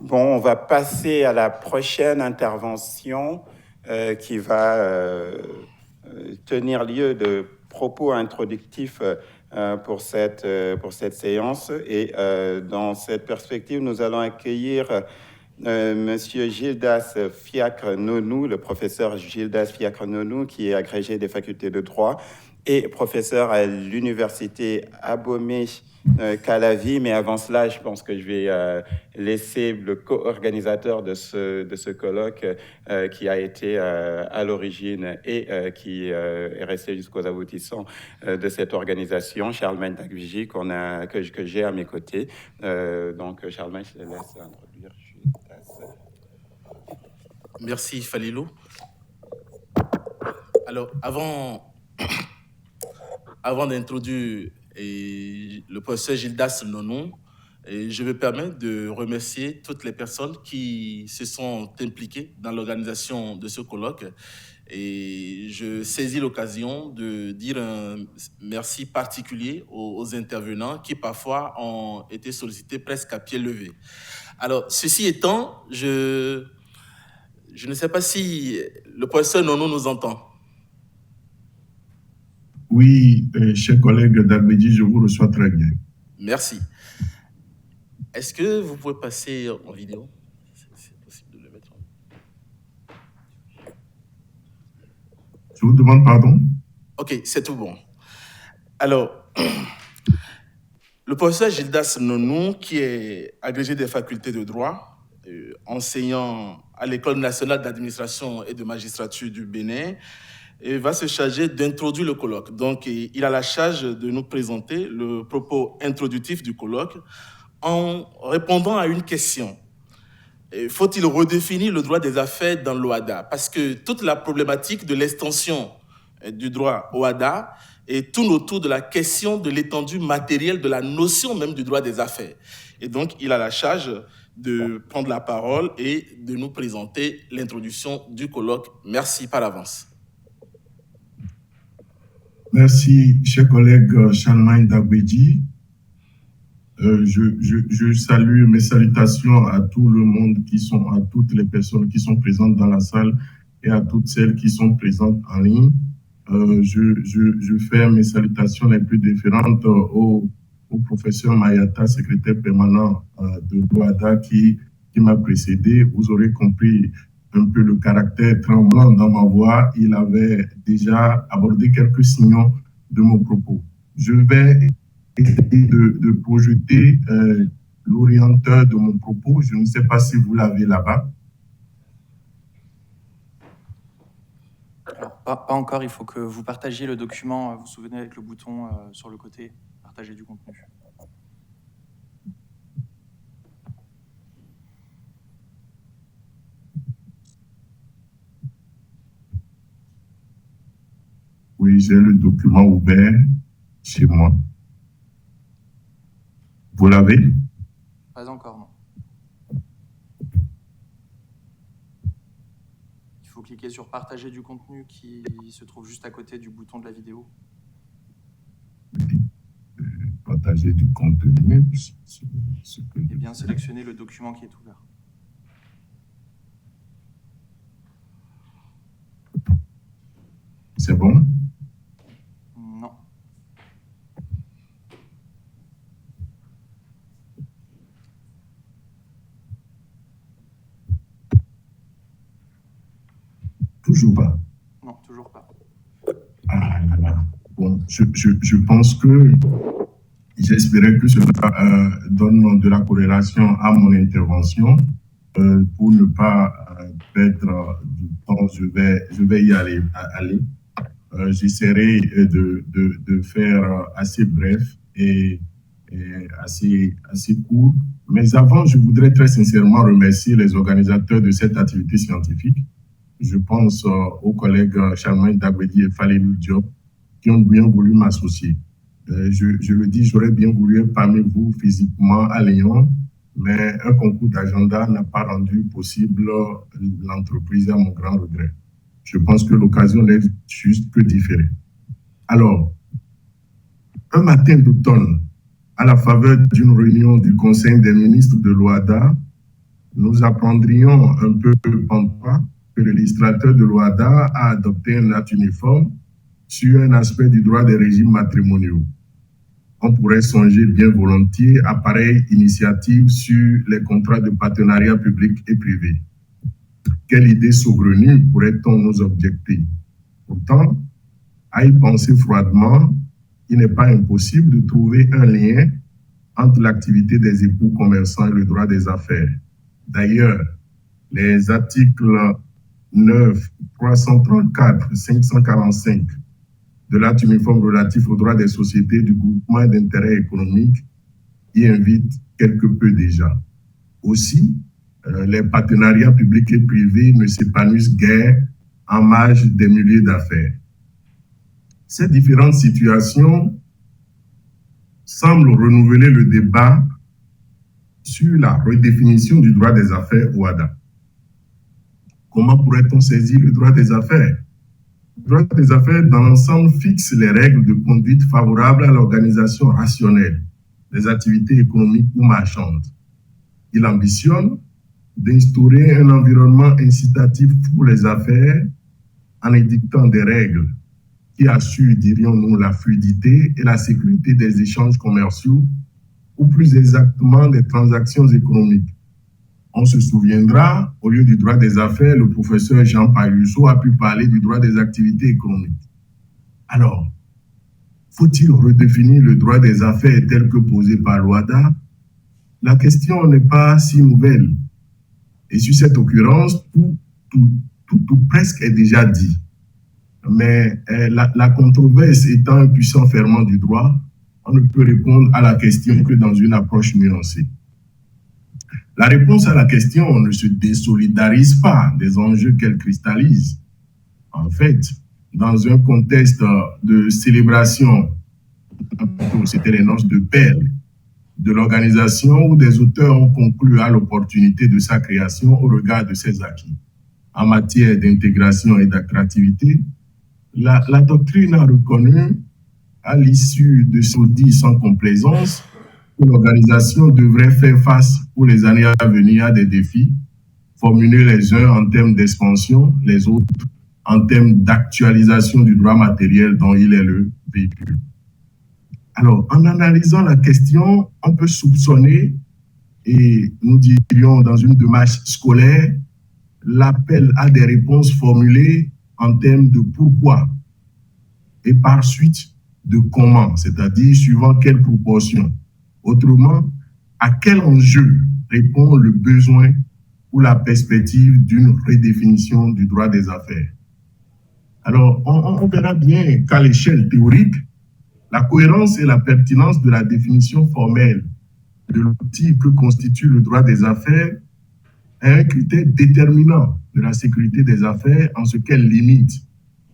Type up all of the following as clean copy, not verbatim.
Bon, on va passer à la prochaine intervention qui va tenir lieu de propos introductifs pour cette séance. Et dans cette perspective, nous allons accueillir Monsieur Gildas Fiacre-Nonou, le professeur Gildas Fiacre-Nonou, qui est agrégé des facultés de droit et professeur à l'université Abomey-Calavi. Mais avant cela, je pense que je vais laisser le co-organisateur de ce colloque qui a été à l'origine et qui est resté jusqu'aux aboutissants de cette organisation, Charlemagne Dagvigi, que j'ai à mes côtés. Donc, Charlemagne, je te laisse introduire. Merci Falilou. Alors, avant d'introduire le professeur Gildas Nonou, je me permets de remercier toutes les personnes qui se sont impliquées dans l'organisation de ce colloque. Et je saisis l'occasion de dire un merci particulier aux intervenants qui parfois ont été sollicités presque à pied levé. Alors, ceci étant, je ne sais pas si le professeur Nonou nous entend. Oui, cher collègue Dagbeji, je vous reçois très bien. Merci. Est-ce que vous pouvez passer en vidéo? C'est possible de le mettre en... Je vous demande pardon? Ok, c'est tout bon. Alors, le professeur Gildas Nonou, qui est agrégé des facultés de droit, enseignant à l'École nationale d'administration et de magistrature du Bénin, et va se charger d'introduire le colloque. Donc, il a la charge de nous présenter le propos introductif du colloque en répondant à une question. Faut-il redéfinir le droit des affaires dans l'OHADA? Parce que toute la problématique de l'extension du droit OHADA tourne autour de la question de l'étendue matérielle de la notion même du droit des affaires. Et donc, il a la charge de prendre la parole et de nous présenter l'introduction du colloque. Merci par avance. Merci, cher collègue Charlemagne Dagbeji. Je salue mes salutations à tout le monde à toutes les personnes qui sont présentes dans la salle et à toutes celles qui sont présentes en ligne. Je fais mes salutations les plus différentes au professeur Mayata, secrétaire permanent de l'OHADA qui m'a précédé. Vous aurez compris un peu le caractère tremblant dans ma voix. Il avait déjà abordé quelques signaux de mon propos. Je vais essayer de projeter l'orienteur de mon propos. Je ne sais pas si vous l'avez là-bas. Alors, pas encore, il faut que vous partagiez le document, vous vous souvenez, avec le bouton sur le côté, partager du contenu. Oui, j'ai le document ouvert chez moi. Vous l'avez? Pas encore, non. Il faut cliquer sur partager du contenu qui se trouve juste à côté du bouton de la vidéo. Partager du contenu. Et bien sélectionner le document qui est ouvert. C'est bon? Non. Toujours pas? Non, toujours pas. Ah là là. Bon, je pense que j'espérais que cela donne de la corrélation à mon intervention. Pour ne pas perdre du temps, je vais y aller. J'essaierai de faire assez bref et assez court. Mais avant, je voudrais très sincèrement remercier les organisateurs de cette activité scientifique. Je pense aux collègues Charlemagne Dagbeji et Falilou Diop qui ont bien voulu m'associer. Je le dis, j'aurais bien voulu être parmi vous physiquement à Lyon, mais un concours d'agenda n'a pas rendu possible l'entreprise à mon grand regret. Je pense que l'occasion n'est juste que différée. Alors, un matin d'automne, à la faveur d'une réunion du Conseil des ministres de l'OHADA, nous apprendrions un peu pantois que le législateur de l'OHADA a adopté un acte uniforme sur un aspect du droit des régimes matrimoniaux. On pourrait songer bien volontiers à pareille initiative sur les contrats de partenariat public et privé. Quelle idée saugrenue pourrait-on nous objecter? Pourtant, à y penser froidement, il n'est pas impossible de trouver un lien entre l'activité des époux commerçants et le droit des affaires. D'ailleurs, les articles 9, 334, 545 de l'acte uniforme relatif aux droits des sociétés du groupement d'intérêt économique y invitent quelque peu déjà. Aussi, les partenariats publics et privés ne s'épanouissent guère en marge des milieux d'affaires. Ces différentes situations semblent renouveler le débat sur la redéfinition du droit des affaires OHADA. Comment pourrait-on saisir le droit des affaires? Le droit des affaires, dans l'ensemble, fixe les règles de conduite favorables à l'organisation rationnelle des activités économiques ou marchandes. Il ambitionne d'instaurer un environnement incitatif pour les affaires en édictant des règles qui assurent, dirions-nous, la fluidité et la sécurité des échanges commerciaux, ou plus exactement des transactions économiques. On se souviendra, au lieu du droit des affaires, le professeur Jean Payuso a pu parler du droit des activités économiques. Alors, faut-il redéfinir le droit des affaires tel que posé par l'OHADA? La question n'est pas si nouvelle. Et sur cette occurrence, tout presque est déjà dit. Mais la controverse étant un puissant ferment du droit, on ne peut répondre à la question que dans une approche nuancée. La réponse à la question ne se désolidarise pas des enjeux qu'elle cristallise. En fait, dans un contexte de célébration, c'était les noces de perles, de l'organisation où des auteurs ont conclu à l'opportunité de sa création au regard de ses acquis. En matière d'intégration et d'attractivité, la doctrine a reconnu, à l'issue de ce dit sans complaisance, que l'organisation devrait faire face pour les années à venir à des défis, formulés les uns en termes d'expansion, les autres en termes d'actualisation du droit matériel dont il est le véhicule. Alors, en analysant la question, on peut soupçonner, et nous dirions dans une démarche scolaire, l'appel à des réponses formulées en termes de pourquoi et par suite de comment, c'est-à-dire suivant quelle proportion. Autrement, à quel enjeu répond le besoin ou la perspective d'une redéfinition du droit des affaires? Alors, on verra bien qu'à l'échelle théorique, la cohérence et la pertinence de la définition formelle de l'outil que constitue le droit des affaires est un critère déterminant de la sécurité des affaires en ce qu'elle limite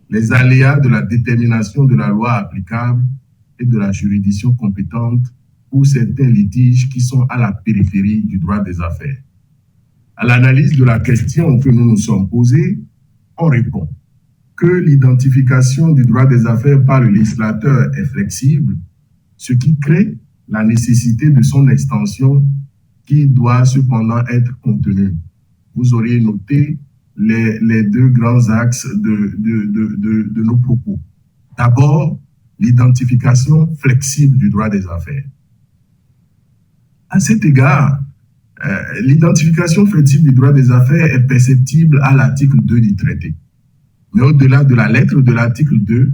les aléas de la détermination de la loi applicable et de la juridiction compétente pour certains litiges qui sont à la périphérie du droit des affaires. À l'analyse de la question que nous nous sommes posée, on répond que l'identification du droit des affaires par le législateur est flexible, ce qui crée la nécessité de son extension qui doit cependant être contenue. Vous auriez noté les deux grands axes de nos propos. D'abord, l'identification flexible du droit des affaires. À cet égard, l'identification flexible du droit des affaires est perceptible à l'article 2 du traité. Mais au-delà de la lettre de l'article 2,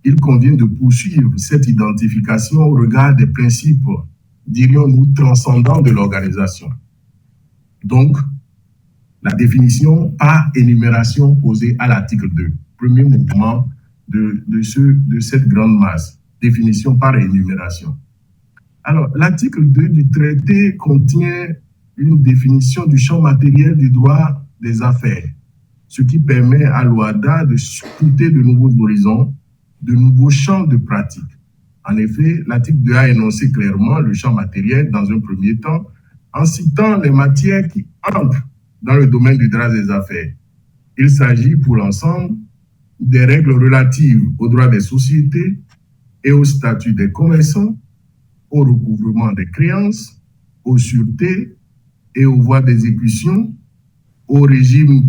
il convient de poursuivre cette identification au regard des principes, dirions-nous, transcendants de l'organisation. Donc, la définition par énumération posée à l'article 2, premier mouvement de cette grande masse, définition par énumération. Alors, l'article 2 du traité contient une définition du champ matériel du droit des affaires, ce qui permet à l'OHADA de scruter de nouveaux horizons, de nouveaux champs de pratique. En effet, l'article 2 a énoncé clairement le champ matériel dans un premier temps, en citant les matières qui entrent dans le domaine du droit des affaires. Il s'agit pour l'ensemble des règles relatives aux droits des sociétés et au statut des commerçants, au recouvrement des créances, aux sûretés et aux voies d'exécution, au régime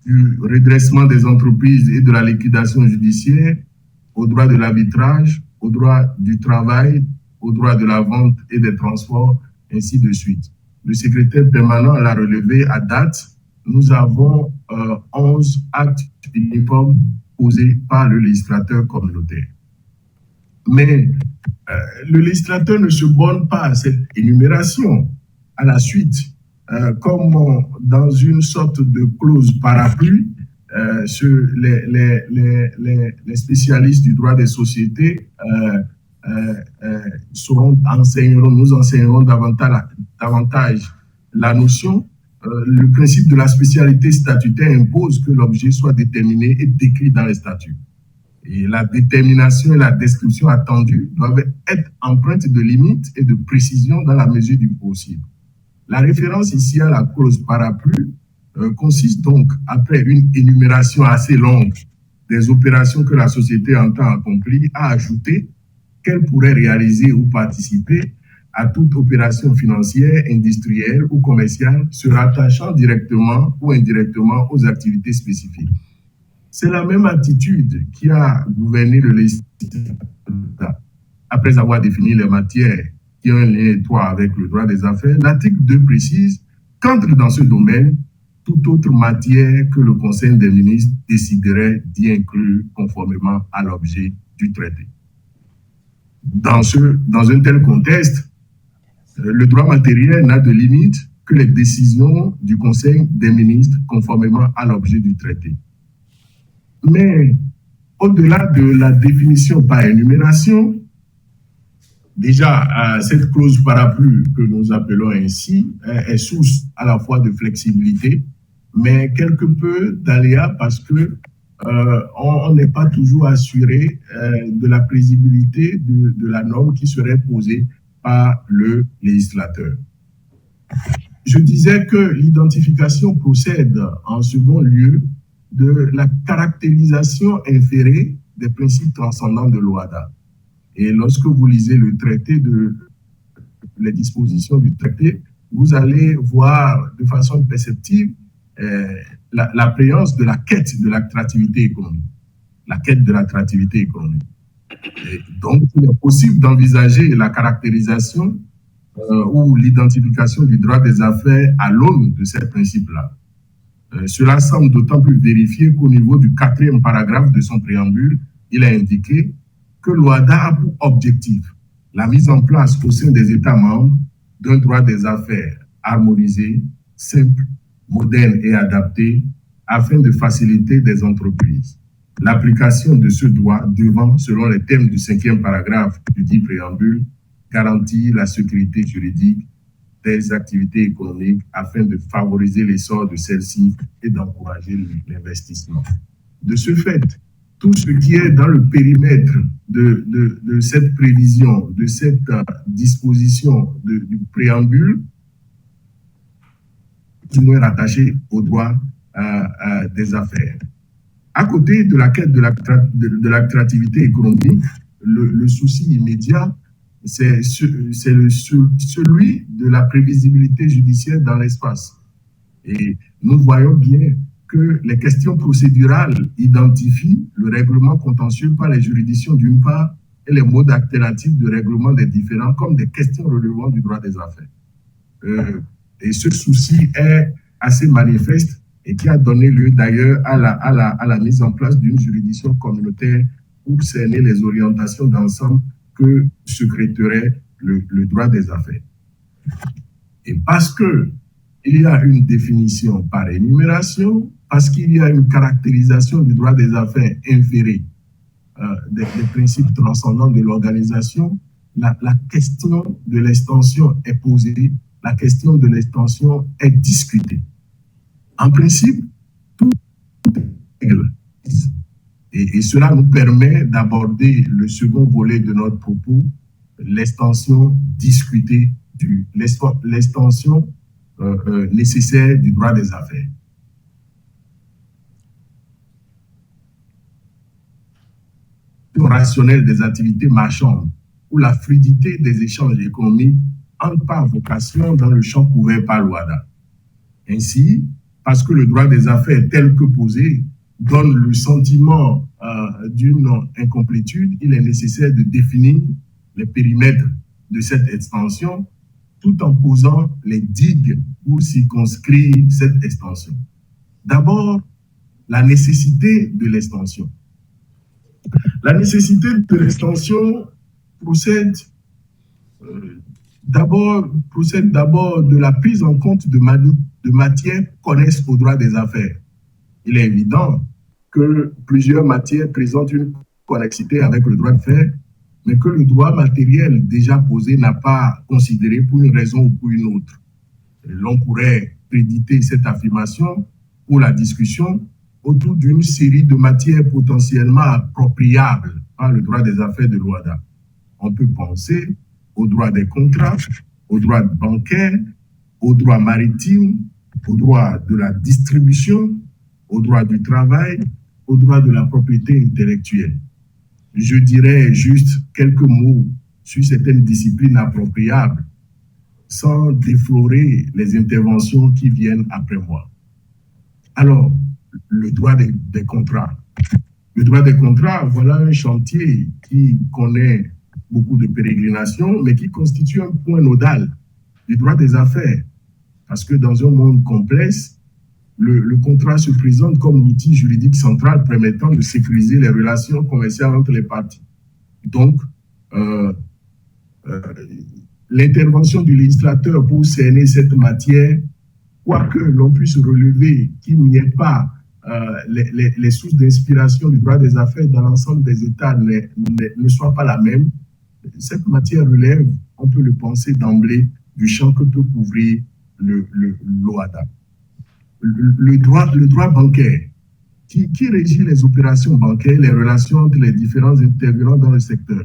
du redressement des entreprises et de la liquidation judiciaire, au droit de l'arbitrage, au droit du travail, au droit de la vente et des transports, ainsi de suite. Le secrétaire permanent l'a relevé à date. Nous avons 11 actes uniformes posés par le législateur communautaire. Mais le législateur ne se borne pas à cette énumération. À la suite, comme dans une sorte de clause parapluie, les spécialistes du droit des sociétés nous enseigneront davantage la notion. Le principe de la spécialité statutaire impose que l'objet soit déterminé et décrit dans les statuts. Et la détermination et la description attendue doivent être empreintes de limites et de précision dans la mesure du possible. La référence ici à la clause parapluie consiste donc, après une énumération assez longue des opérations que la société entend accomplir, à ajouter qu'elle pourrait réaliser ou participer à toute opération financière, industrielle ou commerciale se rattachant directement ou indirectement aux activités spécifiques. C'est la même attitude qui a gouverné le législateur après avoir défini les matières qui ont un lien étroit avec le droit des affaires. L'article 2 précise qu'entre dans ce domaine toute autre matière que le Conseil des ministres déciderait d'y inclure conformément à l'objet du traité. Dans un tel contexte, le droit matériel n'a de limite que les décisions du Conseil des ministres conformément à l'objet du traité. Mais au-delà de la définition par énumération, déjà cette clause parapluie que nous appelons ainsi est source à la fois de flexibilité, mais quelque peu d'aléa parce que on n'est pas toujours assuré de la prévisibilité de la norme qui serait posée par le législateur. Je disais que l'identification procède en second lieu de la caractérisation inférée des principes transcendants de l'OHADA. Et lorsque vous lisez les dispositions du traité, vous allez voir de façon perceptible la préance de la quête de l'attractivité économique. La quête de l'attractivité économique. Et donc, il est possible d'envisager la caractérisation ou l'identification du droit des affaires à l'aune de ces principes-là. Cela semble d'autant plus vérifié qu'au niveau du 4e paragraphe de son préambule, il est indiqué que l'OHADA a pour objectif la mise en place au sein des États membres d'un droit des affaires harmonisé, simple, moderne et adapté afin de faciliter des entreprises. L'application de ce droit devant, selon les termes du 5e paragraphe du dit préambule, garantir la sécurité juridique des activités économiques afin de favoriser l'essor de celles-ci et d'encourager l'investissement. De ce fait, tout ce qui est dans le périmètre de cette prévision, de cette disposition du préambule, du moins rattaché au droit des affaires. À côté de la quête de l'attractivité économique, le souci immédiat, c'est celui de la prévisibilité judiciaire dans l'espace. Et nous voyons bien que les questions procédurales identifient le règlement contentieux par les juridictions d'une part et les modes alternatifs de règlement des différends comme des questions relevant du droit des affaires. Et ce souci est assez manifeste et qui a donné lieu d'ailleurs à la mise en place d'une juridiction communautaire pour cerner les orientations d'ensemble que secréterait le droit des affaires. Et parce qu'il y a une définition par énumération, parce qu'il y a une caractérisation du droit des affaires inférée des principes transcendants de l'organisation, la question de l'extension est posée, la question de l'extension est discutée. En principe, tout est règle. Et cela nous permet d'aborder le second volet de notre propos, l'extension discutée, l'extension nécessaire du droit des affaires. Rationnelle des activités marchandes ou la fluidité des échanges économiques n'entre pas en vocation dans le champ couvert par l'OHADA. Ainsi, parce que le droit des affaires tel que posé donne le sentiment d'une incomplétude, il est nécessaire de définir les périmètres de cette extension tout en posant les digues pour circonscrire cette extension. D'abord, la nécessité de l'extension. La nécessité de l'extension procède d'abord de la prise en compte de matières connexes au droit des affaires. Il est évident que plusieurs matières présentent une connexité avec le droit de faire, mais que le droit matériel déjà posé n'a pas considéré pour une raison ou pour une autre. L'on pourrait préditer cette affirmation pour la discussion autour d'une série de matières potentiellement appropriables par le droit des affaires de l'OHADA. On peut penser au droit des contrats, au droit bancaire, au droit maritime, au droit de la distribution, au droit du travail, au droit de la propriété intellectuelle. Je dirais juste quelques mots sur certaines disciplines appropriables sans déflorer les interventions qui viennent après moi. Alors, le droit des contrats. Le droit des contrats, voilà un chantier qui connaît beaucoup de pérégrinations, mais qui constitue un point nodal du droit des affaires. Parce que dans un monde complexe, le contrat se présente comme l'outil juridique central permettant de sécuriser les relations commerciales entre les parties. Donc, l'intervention du législateur pour cerner cette matière, quoique l'on puisse relever qu'il n'y ait pas les sources d'inspiration du droit des affaires dans l'ensemble des États ne soient pas la même, cette matière relève, on peut le penser d'emblée, du champ que peut couvrir l'OHADA. Le droit bancaire, qui régit les opérations bancaires, les relations entre les différents intervenants dans le secteur.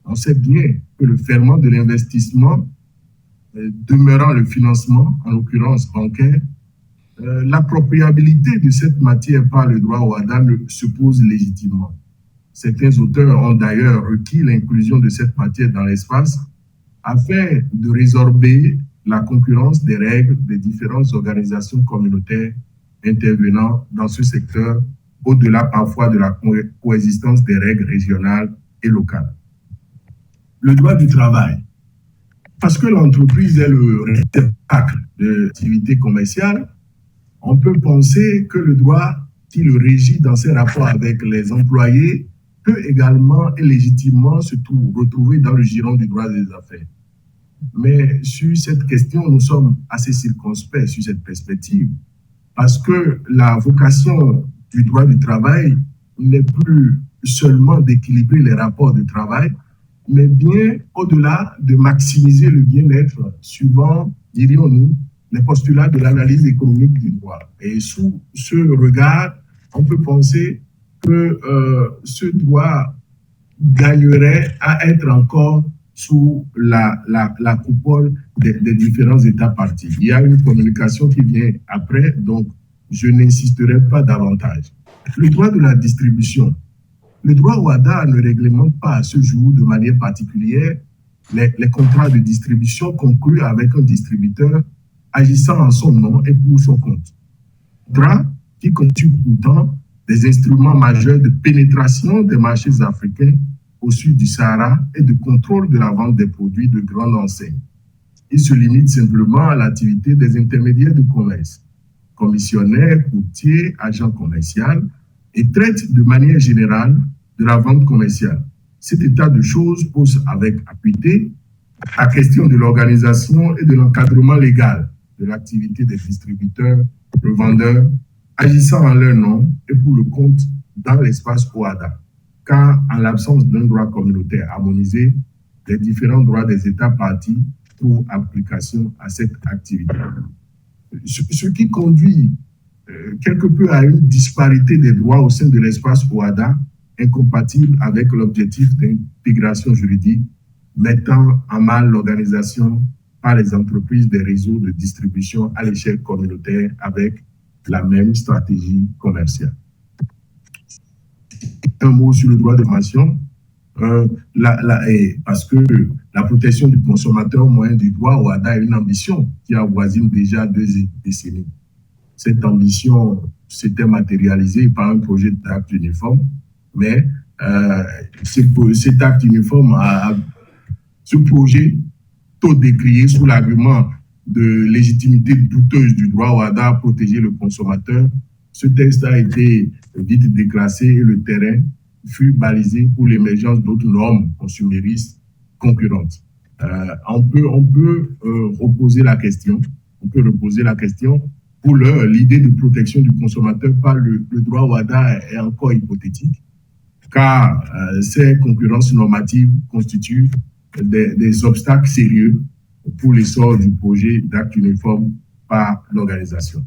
On sait bien que le ferment de l'investissement, demeurant le financement, en l'occurrence bancaire, l'appropriabilité de cette matière par le droit OHADA se pose légitimement. Certains auteurs ont d'ailleurs requis l'inclusion de cette matière dans l'espace afin de résorber la concurrence des règles des différentes organisations communautaires intervenant dans ce secteur, au-delà parfois de la coexistence des règles régionales et locales. Le droit du travail. Parce que l'entreprise est le réceptacle de l'activité commerciale, on peut penser que le droit qui le régit dans ses rapports avec les employés peut également et légitimement se retrouver dans le giron du droit des affaires. Mais sur cette question, nous sommes assez circonspects sur cette perspective, parce que la vocation du droit du travail n'est plus seulement d'équilibrer les rapports de travail, mais bien au-delà de maximiser le bien-être suivant, dirions-nous, les postulats de l'analyse économique du droit. Et sous ce regard, on peut penser que ce droit gagnerait à être encore sous la coupole des différents États partis. Il y a une communication qui vient après, donc je n'insisterai pas davantage. Le droit de la distribution. Le droit OHADA ne réglemente pas à ce jour de manière particulière les contrats de distribution conclus avec un distributeur agissant en son nom et pour son compte. Droit qui constitue pourtant des instruments majeurs de pénétration des marchés africains au sud du Sahara et de contrôle de la vente des produits de grande enseigne. Il se limite simplement à l'activité des intermédiaires de commerce, commissionnaires, courtiers, agents commerciaux, et traite de manière générale de la vente commerciale. Cet état de choses pose avec acuité la question de l'organisation et de l'encadrement légal de l'activité des distributeurs, revendeurs, agissant en leur nom et pour le compte dans l'espace OHADA, car en l'absence d'un droit communautaire harmonisé, les différents droits des États partis trouvent application à cette activité. Ce qui conduit quelque peu à une disparité des droits au sein de l'espace OHADA, incompatible avec l'objectif d'intégration juridique, mettant en mal l'organisation par les entreprises des réseaux de distribution à l'échelle communautaire avec la même stratégie commerciale. Un mot sur le droit de mention. Parce que la protection du consommateur au moyen du droit OHADA a une ambition qui avoisine déjà 2 décennies. Cette ambition s'était matérialisée par un projet d'acte uniforme, mais cet acte uniforme ce projet, tôt décrié sous l'argument de légitimité douteuse du droit OHADA à protéger le consommateur, ce texte a été vite déclassé et le terrain fut balisé pour l'émergence d'autres normes consuméristes concurrentes. On peut reposer la question. Pour l'heure, l'idée de protection du consommateur par le droit OHADA est encore hypothétique, car ces concurrences normatives constituent des obstacles sérieux pour l'essor du projet d'acte uniforme par l'organisation.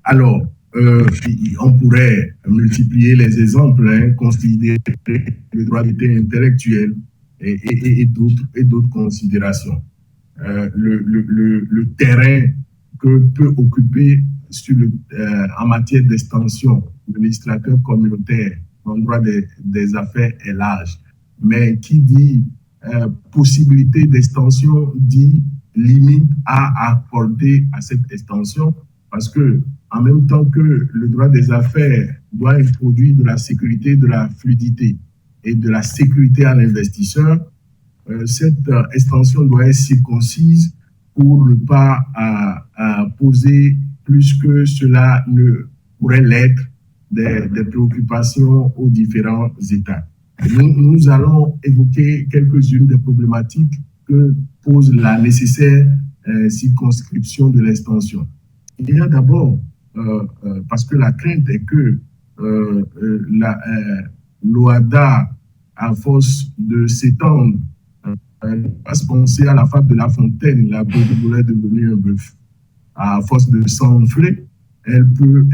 Alors, on pourrait multiplier les exemples, considérer le droit d'été intellectuel et d'autres considérations. Le terrain que peut occuper en matière d'extension le législateur communautaire en droit des affaires est large. Mais qui dit possibilité d'extension dit limite à accorder à cette extension, parce que en même temps que le droit des affaires doit introduire de la sécurité, de la fluidité et de la sécurité à l'investisseur, cette extension doit être circoncise pour ne pas poser plus que cela ne pourrait l'être des préoccupations aux différents États. Nous allons évoquer quelques-unes des problématiques que pose la nécessaire circonscription de l'extension. Il y a d'abord, parce que la crainte est que l'OHADA, à force de s'étendre, va se penser à la fable de La Fontaine, la bourgoule est devenue un bœuf. À force de s'enfler, elle peut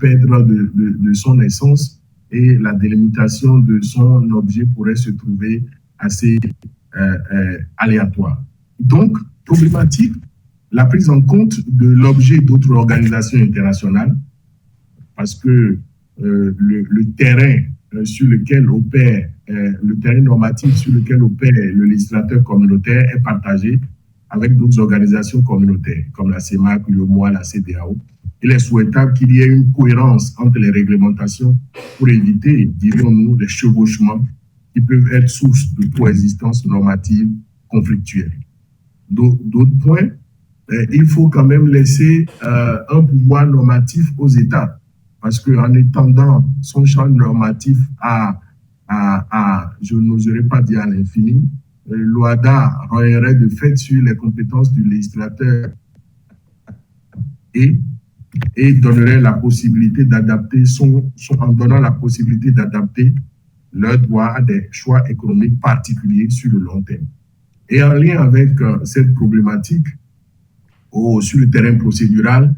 perdre de son essence et la délimitation de son objet pourrait se trouver assez aléatoire. Donc, problématique, la prise en compte de l'objet d'autres organisations internationales, parce que le terrain sur lequel opère, le terrain normatif sur lequel opère le législateur communautaire est partagé avec d'autres organisations communautaires, comme la CEMAC, l'UEMOA, la CEDEAO. Il est souhaitable qu'il y ait une cohérence entre les réglementations pour éviter, dirions-nous, les chevauchements qui peuvent être source de coexistence normative conflictuelle. D'autres points, il faut quand même laisser un pouvoir normatif aux États, parce qu'en étendant son champ normatif à je n'oserais pas dire à l'infini, l'OHADA rayerait de fait sur les compétences du législateur et donnerait la possibilité d'adapter en donnant la possibilité d'adapter leur droit à des choix économiques particuliers sur le long terme. Et en lien avec cette problématique, sur le terrain procédural,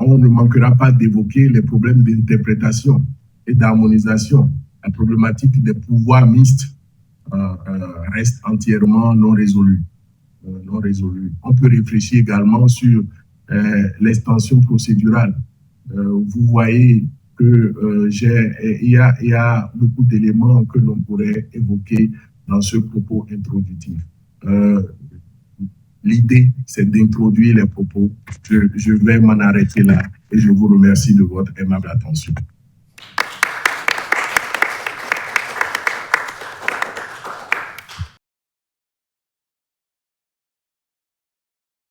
on ne manquera pas d'évoquer les problèmes d'interprétation et d'harmonisation. La problématique des pouvoirs mixtes reste entièrement non résolue. On peut réfléchir également sur l'extension procédurale. Vous voyez qu'il y a beaucoup d'éléments que l'on pourrait évoquer dans ce propos introductif. L'idée, c'est d'introduire les propos. Je vais m'en arrêter là et je vous remercie de votre aimable attention.